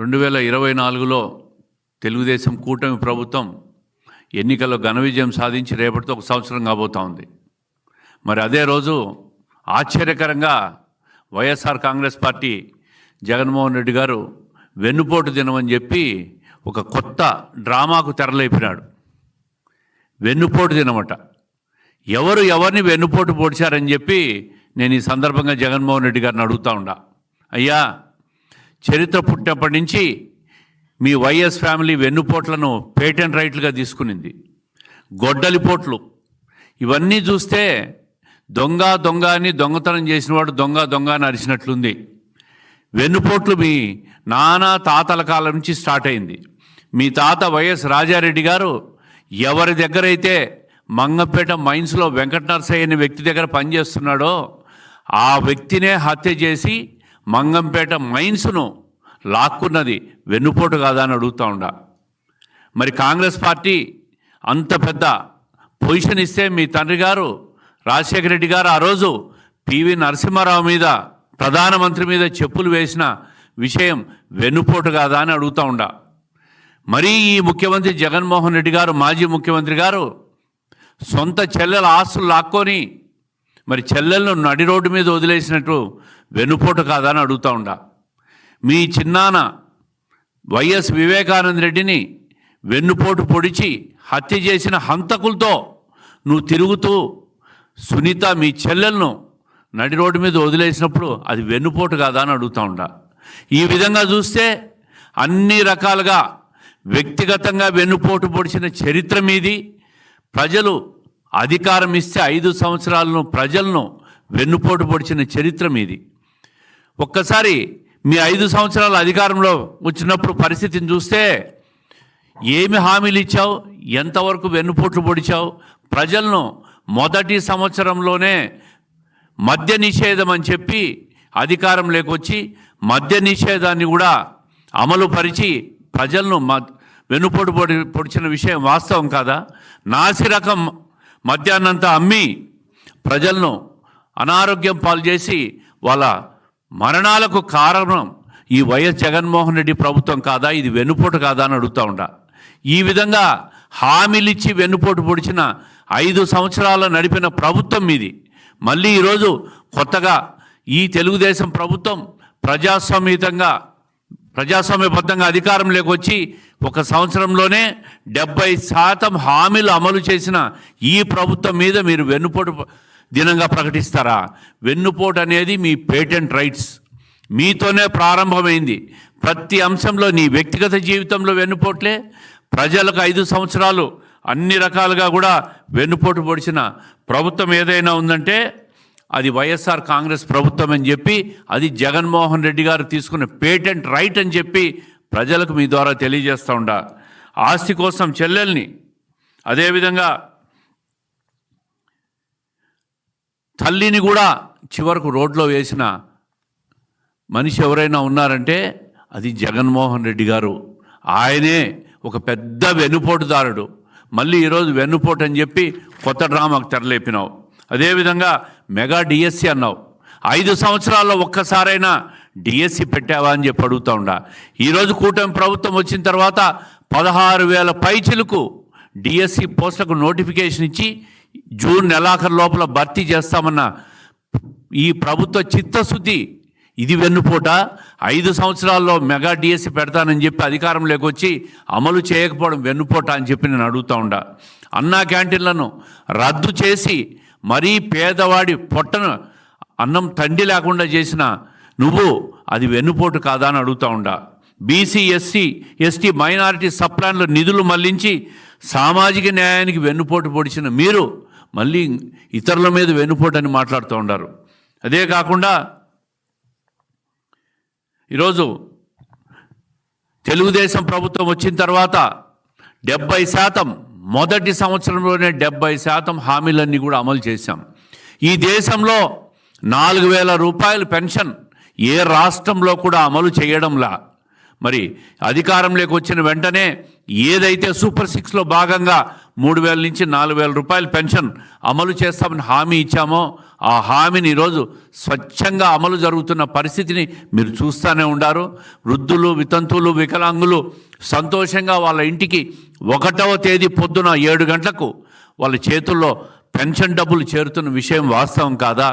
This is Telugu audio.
2024లో తెలుగుదేశం కూటమి ప్రభుత్వం ఎన్నికల్లో ఘన విజయం సాధించి రేపటితో ఒక సంవత్సరం కాబోతా ఉంది. మరి అదే రోజు ఆశ్చర్యకరంగా వైఎస్ఆర్ కాంగ్రెస్ పార్టీ జగన్మోహన్ రెడ్డి గారు వెన్నుపోటు దినమని చెప్పి ఒక కొత్త డ్రామాకు తెరలేపినాడు. వెన్నుపోటు దినమట. ఎవరిని వెన్నుపోటు పొడిచారని చెప్పి నేను ఈ సందర్భంగా జగన్మోహన్ రెడ్డి గారిని అడుగుతా ఉండా. అయ్యా, చరిత్ర పుట్టినప్పటి నుంచి మీ వైఎస్ ఫ్యామిలీ వెన్నుపోట్లను పేటెంట్ రైట్లుగా తీసుకునింది. గొడ్డలిపోట్లు ఇవన్నీ చూస్తే దొంగ అని దొంగతనం చేసినవాడు దొంగ అని అరిచినట్లుంది. వెన్నుపోట్లు మీ నాన్న తాతల కాలం నుంచి స్టార్ట్ అయింది. మీ తాత వైఎస్ రాజారెడ్డి గారు ఎవరి దగ్గరైతే మంగంపేట మైన్స్లో వెంకట నరసయ్య అనే వ్యక్తి దగ్గర పనిచేస్తున్నాడో ఆ వ్యక్తినే హత్య చేసి మంగంపేట మైన్స్ను లాక్కున్నది వెన్నుపోటు కాదా అని అడుగుతూ ఉండా. మరి కాంగ్రెస్ పార్టీ అంత పెద్ద పొజిషన్ ఇస్తే మీ తండ్రి గారు రాజశేఖర రెడ్డి గారు ఆ రోజు పివి నరసింహారావు మీద, ప్రధానమంత్రి మీద చెప్పులు వేసిన విషయం వెన్నుపోటు కాదా అని అడుగుతూ ఉండా. మరీ ఈ ముఖ్యమంత్రి జగన్మోహన్ రెడ్డి గారు, మాజీ ముఖ్యమంత్రి గారు సొంత చెల్లెల ఆస్తులు లాక్కొని మరి చెల్లెలను నడి రోడ్డు మీద వదిలేసినట్టు వెన్నుపోటు కాదా అని అడుగుతూ ఉండా. మీ చిన్నాన్న వైఎస్ వివేకానంద రెడ్డిని వెన్నుపోటు పొడిచి హత్య చేసిన హంతకులతో నువ్వు తిరుగుతూ సునీత మీ చెల్లెలను నడి రోడ్డు మీద వదిలేసినప్పుడు అది వెన్నుపోటు కాదా అని అడుగుతూ ఉండా. ఈ విధంగా చూస్తే అన్ని రకాలుగా వ్యక్తిగతంగా వెన్నుపోటు పొడిచిన చరిత్ర మీది. ప్రజలు అధికారం ఇస్తే 5 సంవత్సరాలను ప్రజలను వెన్నుపోటు పొడిచిన చరిత్ర మీది. ఒక్కసారి మీ 5 సంవత్సరాల అధికారంలో వచ్చినప్పుడు పరిస్థితిని చూస్తే ఏమి హామీలు ఇచ్చావు, ఎంతవరకు వెన్నుపోట్లు పొడిచావు? ప్రజలను మొదటి సంవత్సరంలోనే మద్య నిషేధం అని చెప్పి అధికారం లేకొచ్చి మద్య నిషేధాన్ని కూడా అమలు పరిచి ప్రజలను వెన్నుపోటు పొడిచిన విషయం వాస్తవం కాదా? నాసిరకం మద్యాన్నంతా అమ్మి ప్రజలను అనారోగ్యం పాలు చేసి వాళ్ళ మరణాలకు కారణం ఈ వైఎస్ జగన్మోహన్ రెడ్డి ప్రభుత్వం కాదా? ఇది వెన్నుపోటు కాదా అని అడుగుతూ ఉండా. ఈ విధంగా హామీలిచ్చి వెన్నుపోటు పొడిచిన 5 సంవత్సరాలు నడిపిన ప్రభుత్వం మీది. మళ్ళీ ఈరోజు కొత్తగా ఈ తెలుగుదేశం ప్రభుత్వం ప్రజాస్వామ్యబద్ధంగా అధికారంలోకి వచ్చి ఒక సంవత్సరంలోనే 70% హామీలు అమలు చేసిన ఈ ప్రభుత్వం మీద మీరు వెన్నుపోటు దినంగా ప్రకటిస్తారా? వెన్నుపోటు అనేది మీ పేటెంట్ రైట్స్, మీతోనే ప్రారంభమైంది. ప్రతి అంశంలో నీ వ్యక్తిగత జీవితంలో వెన్నుపోట్లే. ప్రజలకు 5 సంవత్సరాలు అన్ని రకాలుగా కూడా వెన్నుపోటు పొడిచిన ప్రభుత్వం ఏదైనా ఉందంటే అది వైఎస్ఆర్ కాంగ్రెస్ ప్రభుత్వం అని చెప్పి, అది జగన్మోహన్ రెడ్డి గారు తీసుకున్న పేటెంట్ రైట్ అని చెప్పి ప్రజలకు మీ ద్వారా తెలియజేస్తూ ఉండా. ఆస్తి కోసం చెల్లెల్ని, అదేవిధంగా తల్లిని కూడా చివరకు రోడ్లో వేసిన మనిషి ఎవరైనా ఉన్నారంటే అది జగన్మోహన్ రెడ్డి గారు. ఆయనే ఒక పెద్ద వెన్నుపోటుదారుడు. మళ్ళీ ఈరోజు వెన్నుపోటు అని చెప్పి కొత్త డ్రామాకు తెరలేపినావు. అదేవిధంగా మెగా డిఎస్సి అన్నావు. 5 సంవత్సరాల్లో ఒక్కసారైనా డిఎస్సి పెట్టావా అని చెప్పి అడుగుతూ ఉండా. ఈరోజు కూటమి ప్రభుత్వం వచ్చిన తర్వాత 16,000 పైచిలకు డిఎస్సి పోస్టులకు నోటిఫికేషన్ ఇచ్చి జూన్ నెలాఖరు లోపల భర్తీ చేస్తామన్న ఈ ప్రభుత్వ చిత్తశుద్ధి ఇది వెన్నుపోట? 5 సంవత్సరాల్లో మెగా డిఎస్సి పెడతానని చెప్పి అధికారంలోకి వచ్చి అమలు చేయకపోవడం వెన్నుపోట అని చెప్పి నేను అడుగుతూ ఉండా. అన్నా క్యాంటీన్లను రద్దు చేసి మరీ పేదవాడి పొట్టను అన్నం తండి లేకుండా చేసిన నువ్వు అది వెన్నుపోటు కాదా అని అడుగుతూ ఉండా. బీసీ, ఎస్సీ, ఎస్టీ, మైనారిటీ సప్లాన్లు నిధులు మళ్లించి సామాజిక న్యాయానికి వెన్నుపోటు పొడిచిన మీరు మళ్ళీ ఇతరుల మీద వెన్నుపోటు అని మాట్లాడుతూ ఉన్నారు. అదే కాకుండా ఈరోజు తెలుగుదేశం ప్రభుత్వం వచ్చిన తర్వాత 70%, మొదటి సంవత్సరంలోనే 70% హామీలన్నీ కూడా అమలు చేశాం. ఈ దేశంలో 4,000 రూపాయలు పెన్షన్ ఏ రాష్ట్రంలో కూడా అమలు చేయడంలా. మరి అధికారంలోకి వచ్చిన వెంటనే ఏదైతే సూపర్ 6లో భాగంగా 3,000 నుంచి 4,000 రూపాయల పెన్షన్ అమలు చేస్తామని హామీ ఇచ్చామో ఆ హామీని ఈరోజు స్వచ్ఛంగా అమలు జరుగుతున్న పరిస్థితిని మీరు చూస్తూనే ఉండారు. వృద్ధులు, వితంతువులు, వికలాంగులు సంతోషంగా వాళ్ళ ఇంటికి 1వ తేదీ పొద్దున 7 గంటలకు వాళ్ళ చేతుల్లో పెన్షన్ డబ్బులు చేరుతున్న విషయం వాస్తవం కాదా?